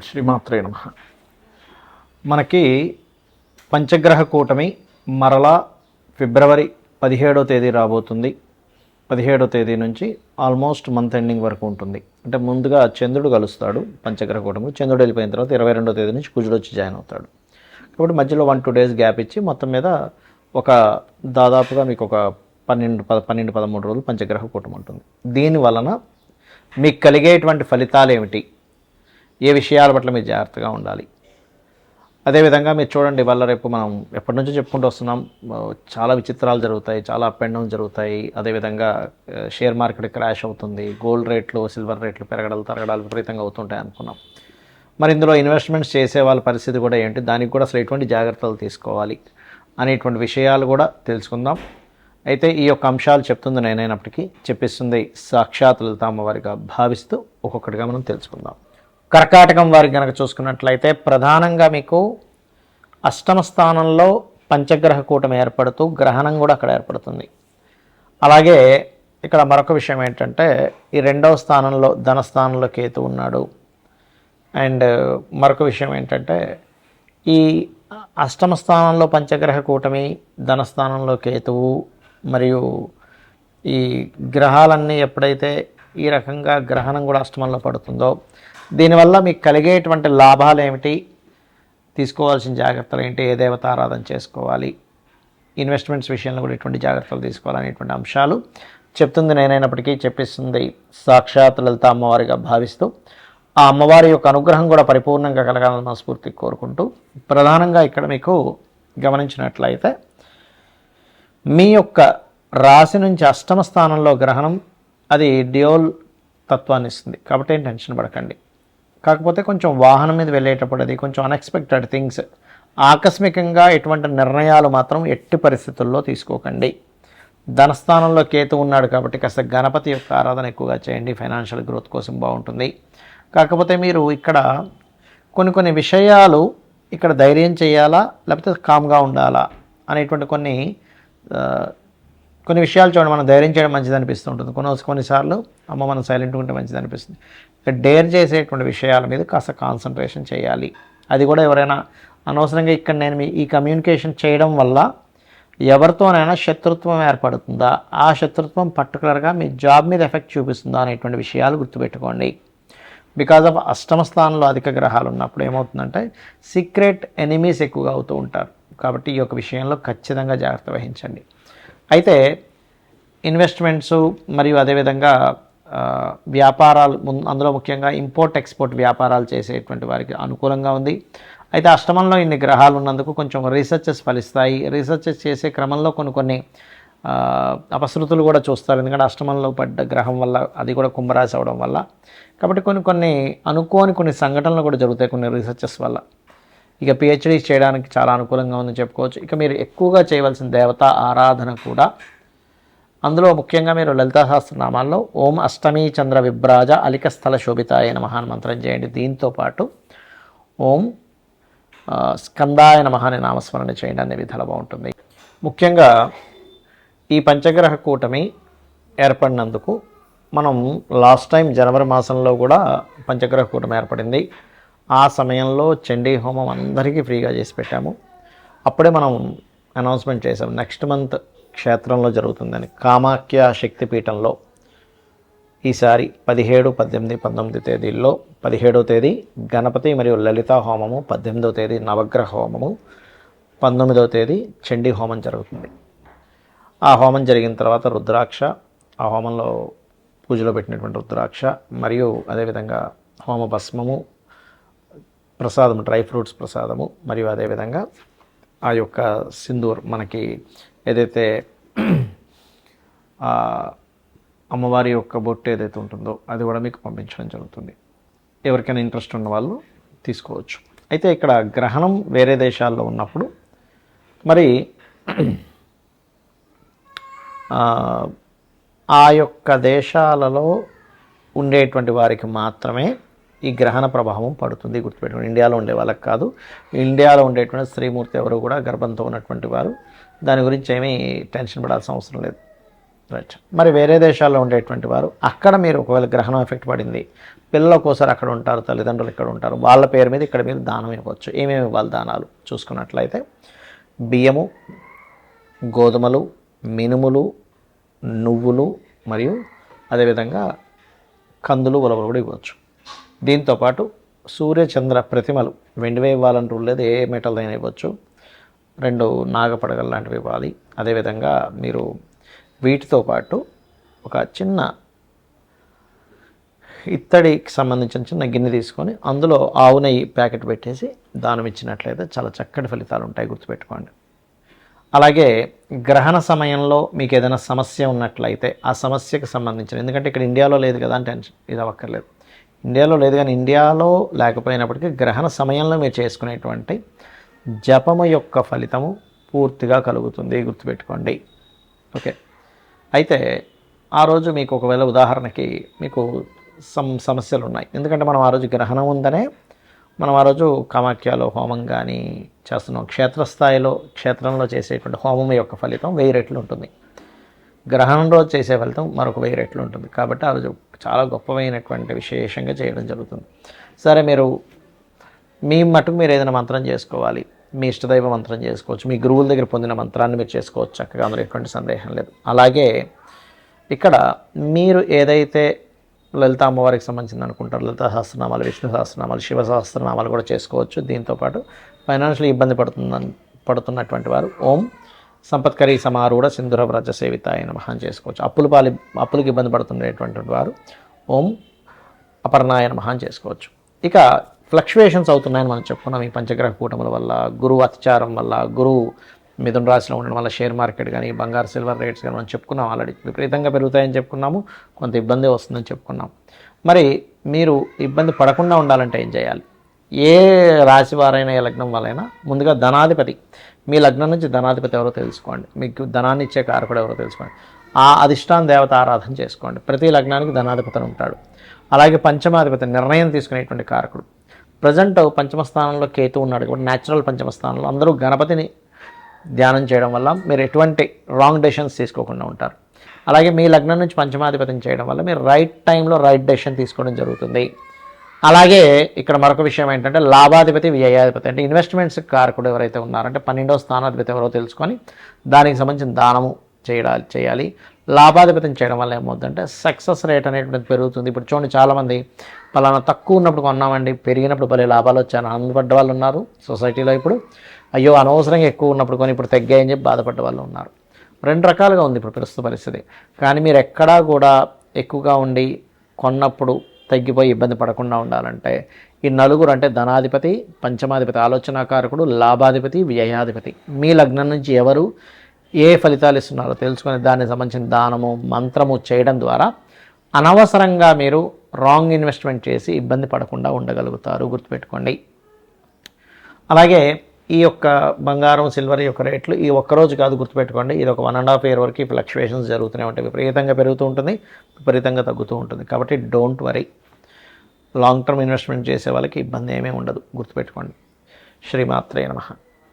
శ్రీమాత్రే నమః. మనకి పంచగ్రహ కూటమి మరలా ఫిబ్రవరి 17వ తేదీ రాబోతుంది. 17వ తేదీ నుంచి ఆల్మోస్ట్ మంత్ ఎండింగ్ వరకు ఉంటుంది. అంటే ముందుగా చంద్రుడు కలుస్తాడు పంచగ్రహ కూటమి. చంద్రుడు వెళ్ళిపోయిన తర్వాత 22వ తేదీ నుంచి కుజుడు వచ్చి జాయిన్ అవుతాడు. కాబట్టి మధ్యలో 1-2 డేస్ గ్యాప్ ఇచ్చి మొత్తం మీద ఒక దాదాపుగా మీకు ఒక 12-13 రోజులు పంచగ్రహ కూటమి ఉంటుంది. దీని వలన మీకు కలిగేటువంటి ఫలితాలు ఏమిటి, ఏ విషయాల పట్ల మీరు జాగ్రత్తగా ఉండాలి. అదేవిధంగా మీరు చూడండి, వల్ల రేపు మనం ఎప్పటి నుంచో చెప్పుకుంటూ వస్తున్నాం, చాలా విచిత్రాలు జరుగుతాయి, చాలా అప్ అండ్ డౌన్ జరుగుతాయి. అదేవిధంగా షేర్ మార్కెట్ క్రాష్ అవుతుంది, గోల్డ్ రేట్లు సిల్వర్ రేట్లు పెరగడాలు తరగడాలు విపరీతంగా అవుతుంటాయి అనుకున్నాం. మరి ఇందులో ఇన్వెస్ట్మెంట్స్ చేసే వాళ్ళ పరిస్థితి కూడా ఏంటి, దానికి కూడా అసలు ఎటువంటి జాగ్రత్తలు తీసుకోవాలి అనేటువంటి విషయాలు కూడా తెలుసుకుందాం. అయితే ఈ యొక్క అంశాలు చెప్తుంది నేనైనప్పటికీ చెప్పిస్తుంది సాక్షాత్ లలిత అమ్మవారిగా భావిస్తూ ఒక్కొక్కటిగా మనం తెలుసుకుందాం. కర్కాటకం వారికి కనుక చూసుకున్నట్లయితే ప్రధానంగా మీకు అష్టమ స్థానంలో పంచగ్రహ కూటమి ఏర్పడుతూ గ్రహణం కూడా అక్కడ ఏర్పడుతుంది. అలాగే ఇక్కడ మరొక విషయం ఏంటంటే ఈ 2వ స్థానంలో ధనస్థానంలో కేతు ఉన్నాడు. అండ్ మరొక విషయం ఏంటంటే ఈ అష్టమ స్థానంలో పంచగ్రహ కూటమి, ధనస్థానంలో కేతువు మరియు ఈ గ్రహాలన్నీ ఎప్పుడైతే ఈ రకంగా గ్రహణం కూడా అష్టమంలో పడుతుందో దీనివల్ల మీకు కలిగేటువంటి లాభాలు ఏమిటి, తీసుకోవాల్సిన జాగ్రత్తలు ఏంటి, ఏ దేవత ఆరాధన చేసుకోవాలి, ఇన్వెస్ట్మెంట్స్ విషయంలో కూడా ఎటువంటి జాగ్రత్తలు తీసుకోవాలనేటువంటి అంశాలు చెప్తుంది నేనైనప్పటికీ చెప్పిస్తుంది సాక్షాత్ లలిత అమ్మవారిగా భావిస్తూ ఆ అమ్మవారి యొక్క అనుగ్రహం కూడా పరిపూర్ణంగా కలగాలని మనస్ఫూర్తిగా కోరుకుంటూ ప్రధానంగా ఇక్కడ మీకు గమనించినట్లయితే మీ యొక్క రాశి నుంచి అష్టమ స్థానంలో గ్రహణం అది డ్యూయల్ తత్వాన్ని ఇస్తుంది. కాబట్టి ఏం టెన్షన్ పడకండి. కాకపోతే కొంచెం వాహనం మీద వెళ్ళేటప్పుడు అది కొంచెం అన్ఎక్స్పెక్టెడ్ థింగ్స్, ఆకస్మికంగా ఎటువంటి నిర్ణయాలు మాత్రం ఎట్టి పరిస్థితుల్లో తీసుకోకండి. ధనస్థానంలో కేతు ఉన్నాడు కాబట్టి కాస్త గణపతి యొక్క ఆరాధన ఎక్కువగా చేయండి, ఫైనాన్షియల్ గ్రోత్ కోసం బాగుంటుంది. కాకపోతే మీరు ఇక్కడ కొన్ని విషయాలు ఇక్కడ ధైర్యం చేయాలా లేకపోతే కామ్గా ఉండాలా అనేటువంటి కొన్ని విషయాలు చూడండి. మనం ధైర్యం చేయడం మంచిది అనిపిస్తూ ఉంటుంది, కొన్నిసార్లు అమ్మ మనం సైలెంట్గా ఉంటే మంచిది అనిపిస్తుంది. ఇక్కడ డేర్ చేసేటువంటి విషయాల మీద కాస్త కాన్సన్ట్రేషన్ చేయాలి. అది కూడా ఎవరైనా అనవసరంగా ఇక్కడ నేను ఈ కమ్యూనికేషన్ చేయడం వల్ల ఎవరితోనైనా శత్రుత్వం ఏర్పడుతుందా, ఆ శత్రుత్వం పర్టికులర్గా మీ జాబ్ మీద ఎఫెక్ట్ చూపిస్తుందా అనేటువంటి విషయాలు గుర్తుపెట్టుకోండి. బికాజ్ ఆఫ్ అష్టమ స్థానంలో అధిక గ్రహాలు ఉన్నప్పుడు ఏమవుతుందంటే సీక్రెట్ ఎనిమీస్ ఎక్కువగా అవుతూ ఉంటారు. కాబట్టి ఈ యొక్క విషయంలో ఖచ్చితంగా జాగ్రత్త వహించండి. అయితే ఇన్వెస్ట్మెంట్స్ మరియు అదేవిధంగా వ్యాపారాలు, అందులో ముఖ్యంగా ఇంపోర్ట్ ఎక్స్పోర్ట్ వ్యాపారాలు చేసేటువంటి వారికి అనుకూలంగా ఉంది. అయితే అష్టమంలో ఇన్ని గ్రహాలు ఉన్నందుకు కొంచెం రీసెర్చెస్ ఫలిస్తాయి. రీసెర్చెస్ చేసే క్రమంలో కొన్ని అపశృతులు కూడా చూస్తారు, ఎందుకంటే అష్టమంలో పడ్డ గ్రహం వల్ల, అది కూడా కుంభరాశి అవడం వల్ల. కాబట్టి కొన్ని సంఘటనలు కూడా జరుగుతాయి కొన్ని రీసెర్చెస్ వల్ల. ఇక పిహెచ్డీ చేయడానికి చాలా అనుకూలంగా ఉందని చెప్పుకోవచ్చు. ఇక మీరు ఎక్కువగా చేయవలసిన దేవతా ఆరాధన కూడా, అందులో ముఖ్యంగా మీరు లలితా సహస్రనామాల్లో ఓం అష్టమీ చంద్ర విభ్రాజ అలిక స్థల శోభితాయ నమః అని మంత్రం చేయండి. దీంతోపాటు ఓం స్కందాయ నమః అని నామస్మరణ చేయండి. అనే విధాలు బాగుంటుంది. ముఖ్యంగా ఈ పంచగ్రహ కూటమి ఏర్పడినందుకు మనం లాస్ట్ టైం జనవరి మాసంలో కూడా పంచగ్రహ కూటమి ఏర్పడింది. ఆ సమయంలో చండీ హోమం అందరికీ ఫ్రీగా చేసి పెట్టాము. అప్పుడే మనం అనౌన్స్మెంట్ చేసాం నెక్స్ట్ మంత్ క్షేత్రంలో జరుగుతుందని. కామాఖ్య శక్తిపీఠంలో ఈసారి 17, 18, 19 తేదీల్లో 17వ తేదీ గణపతి మరియు లలితా హోమము, 18వ తేదీ నవగ్రహ హోమము, 19వ తేదీ చండీ హోమం జరుగుతుంది. ఆ హోమం జరిగిన తర్వాత రుద్రాక్ష, ఆ హోమంలో పూజలో పెట్టినటువంటి రుద్రాక్ష మరియు అదేవిధంగా హోమ భస్మము, ప్రసాదము, డ్రై ఫ్రూట్స్ ప్రసాదము మరియు అదేవిధంగా ఆ యొక్క సింధూర్, మనకి ఏదైతే అమ్మవారి యొక్క బొట్టు ఏదైతే ఉంటుందో అది కూడా మీకు పంపించడం జరుగుతుంది. ఎవరికైనా ఇంట్రెస్ట్ ఉన్న వాళ్ళు తీసుకోవచ్చు. అయితే ఇక్కడ గ్రహణం వేరే దేశాల్లో ఉన్నప్పుడు మరి ఆ యొక్క దేశాలలో ఉండేటువంటి వారికి మాత్రమే ఈ గ్రహణ ప్రభావం పడుతుంది, గుర్తుపెట్టుకోండి. ఇండియాలో ఉండే వాళ్ళకి కాదు. ఇండియాలో ఉండేటువంటి స్త్రీమూర్తి ఎవరు కూడా గర్భంతో ఉన్నటువంటి వారు దాని గురించి ఏమీ టెన్షన్ పడాల్సిన అవసరం లేదు. రైట్. మరి వేరే దేశాల్లో ఉండేటువంటి వారు అక్కడ మీరు ఒకవేళ గ్రహణం ఎఫెక్ట్ పడింది, పిల్లలు ఒక్కోసారి అక్కడ ఉంటారు, తల్లిదండ్రులు ఇక్కడ ఉంటారు, వాళ్ళ పేరు మీద ఇక్కడ మీరు దానం ఇవ్వచ్చు. ఏమేమి ఇవ్వాలి దానాలు చూసుకున్నట్లయితే బియ్యము, గోధుమలు, మినుములు, నువ్వులు మరియు అదేవిధంగా కందులు, ఉలవలు కూడా ఇవ్వచ్చు. దీంతోపాటు సూర్యచంద్ర ప్రతిమలు వెండివే ఇవ్వాలంటూ లేదు, ఏ మెటల్ అయినా ఇవ్వచ్చు. 2 నాగపడగలు లాంటివి ఇవ్వాలి. అదేవిధంగా మీరు వీటితో పాటు ఒక చిన్న ఇత్తడికి సంబంధించిన చిన్న గిన్నె తీసుకొని అందులో ఆవు నెయ్యి ప్యాకెట్ పెట్టేసి దానం ఇచ్చినట్లయితే చాలా చక్కటి ఫలితాలు ఉంటాయి, గుర్తుపెట్టుకోండి. అలాగే గ్రహణ సమయంలో మీకు ఏదైనా సమస్య ఉన్నట్లయితే ఆ సమస్యకు సంబంధించిన, ఎందుకంటే ఇక్కడ ఇండియాలో లేదు కదా అని టెన్షన్ ఇది అవ్వక్కర్లేదు. ఇండియాలో లేదు కానీ ఇండియాలో లేకపోయినప్పటికీ గ్రహణ సమయంలో మీరు చేసుకునేటువంటి జపము యొక్క ఫలితము పూర్తిగా కలుగుతుంది, గుర్తుపెట్టుకోండి. ఓకే. అయితే ఆ రోజు మీకు ఒకవేళ ఉదాహరణకి మీకు సమస్యలు ఉన్నాయి, ఎందుకంటే మనం ఆ రోజు గ్రహణం ఉందనే మనం ఆ రోజు కామాఖ్యలో హోమం కానీ చేస్తున్నాం. క్షేత్రంలో చేసేటువంటి హోమం యొక్క ఫలితం 1000 రెట్లు ఉంటుంది. గ్రహణం రోజు చేసే ఫలితం మరొక 1000 రెట్లు ఉంటుంది. కాబట్టి ఆ రోజు చాలా గొప్పమైనటువంటి విశేషంగా చేయడం జరుగుతుంది. సరే, మీ మటుకు మీరు ఏదైనా మంత్రం చేసుకోవాలి, మీ ఇష్టదైవ మంత్రం చేసుకోవచ్చు, మీ గురువుల దగ్గర పొందిన మంత్రాన్ని మీరు చేసుకోవచ్చు చక్కగా, అందులో ఎటువంటి సందేహం లేదు. అలాగే ఇక్కడ మీరు ఏదైతే లలిత అమ్మవారికి సంబంధించింది అనుకుంటారు, లలిత సహస్రనామాలు, విష్ణు సహస్రనామాలు, శివ సహస్రనామాలు కూడా చేసుకోవచ్చు. దీంతోపాటు ఫైనాన్షియల్ ఇబ్బంది పడుతున్నటువంటి వారు ఓం సంపత్కరీ సమారూఢ సింధుర వ్రజ సేవితాయ నమః అని చేసుకోవచ్చు. అప్పులకి ఇబ్బంది పడుతుండేటువంటి వారు ఓం అపర్ణాయ నమః అని చేసుకోవచ్చు. ఇక ఫ్లక్చువేషన్స్ అవుతున్నాయని మనం చెప్పుకున్నాం ఈ పంచగ్రహ కూటముల వల్ల, గురువు అత్యాచారం వల్ల, గురువు మిథున రాశిలో ఉండడం వల్ల షేర్ మార్కెట్ కానీ బంగారు సిల్వర్ రేట్స్ కానీ మనం చెప్పుకున్నాం ఆల్రెడీ విపరీతంగా పెరుగుతాయని చెప్పుకున్నాము, కొంత ఇబ్బంది వస్తుందని చెప్పుకున్నాం. మరి మీరు ఇబ్బంది పడకుండా ఉండాలంటే ఏం చేయాలి? ఏ రాశి వారైనా ఏ లగ్నం వాళ్ళైనా ముందుగా ధనాధిపతి, మీ లగ్నం నుంచి ధనాధిపతి ఎవరో తెలుసుకోండి, మీకు ధనాన్ని ఇచ్చే కారకుడు ఎవరో తెలుసుకోండి, ఆ అధిష్టాన దేవత ఆరాధన చేసుకోండి. ప్రతి లగ్నానికి ధనాధిపతి ఉంటాడు. అలాగే పంచమాధిపతి నిర్ణయం తీసుకునేటువంటి కారకుడు. ప్రజెంట్ పంచమ స్థానంలో కేతు ఉన్నాడు కాబట్టి న్యాచురల్ పంచమ స్థానంలో అందరూ గణపతిని ధ్యానం చేయడం వల్ల మీరు ఎటువంటి రాంగ్ డెసిషన్స్ తీసుకోకుండా ఉంటారు. అలాగే మీ లగ్నం నుంచి పంచమాధిపతిని చేయడం వల్ల మీరు రైట్ టైంలో రైట్ డెసిషన్ తీసుకోవడం జరుగుతుంది. అలాగే ఇక్కడ మరొక విషయం ఏంటంటే లాభాధిపతి, వ్యయాధిపతి అంటే ఇన్వెస్ట్మెంట్స్ కారకుడు ఎవరైతే ఉన్నారంటే 12వ స్థానాధిపతి ఎవరో తెలుసుకొని దానికి సంబంధించిన దానము చేయాలి. లాభాధిపతిని చేయడం వల్ల ఏమవుతుందంటే సక్సెస్ రేట్ అనేటువంటిది పెరుగుతుంది. ఇప్పుడు చూడండి, చాలామంది పలానా తక్కువ ఉన్నప్పుడు కొన్నామండి, పెరిగినప్పుడు భలే లాభాలు వచ్చాయని ఆనందపడ్డ వాళ్ళు ఉన్నారు సొసైటీలో. ఇప్పుడు అయ్యో అనవసరంగా ఎక్కువ ఉన్నప్పుడు కొని ఇప్పుడు తగ్గాయని చెప్పి బాధపడ్డ వాళ్ళు ఉన్నారు. 2 రకాలుగా ఉంది ఇప్పుడు ప్రస్తుత పరిస్థితి. కానీ మీరు ఎక్కడా కూడా ఎక్కువగా ఉండి కొన్నప్పుడు తగ్గిపోయి ఇబ్బంది పడకుండా ఉండాలంటే ఈ నలుగురు అంటే ధనాధిపతి, పంచమాధిపతి, ఆలోచనాకారకుడు, లాభాధిపతి, వ్యయాధిపతి మీ లగ్నం నుంచి ఎవరు ఏ ఫలితాలు ఇస్తున్నారో తెలుసుకొని దానికి సంబంధించిన దానము మంత్రము చేయడం ద్వారా అనవసరంగా మీరు రాంగ్ ఇన్వెస్ట్మెంట్ చేసి ఇబ్బంది పడకుండా ఉండగలుగుతారు, గుర్తుపెట్టుకోండి. అలాగే ఈ యొక్క బంగారం సిల్వర్ యొక్క రేట్లు ఈ ఒక్కరోజు కాదు, గుర్తుపెట్టుకోండి. ఇది ఒక 1.5 year వరకు ఫ్లక్చువేషన్స్ జరుగుతూనే ఉంటాయి. విపరీతంగా పెరుగుతూ ఉంటుంది, విపరీతంగా తగ్గుతూ ఉంటుంది. కాబట్టి don't worry, long term investment చేసే వాళ్ళకి ఇబ్బంది ఏమీ ఉండదు, గుర్తుపెట్టుకోండి. శ్రీమాత్రే నమః.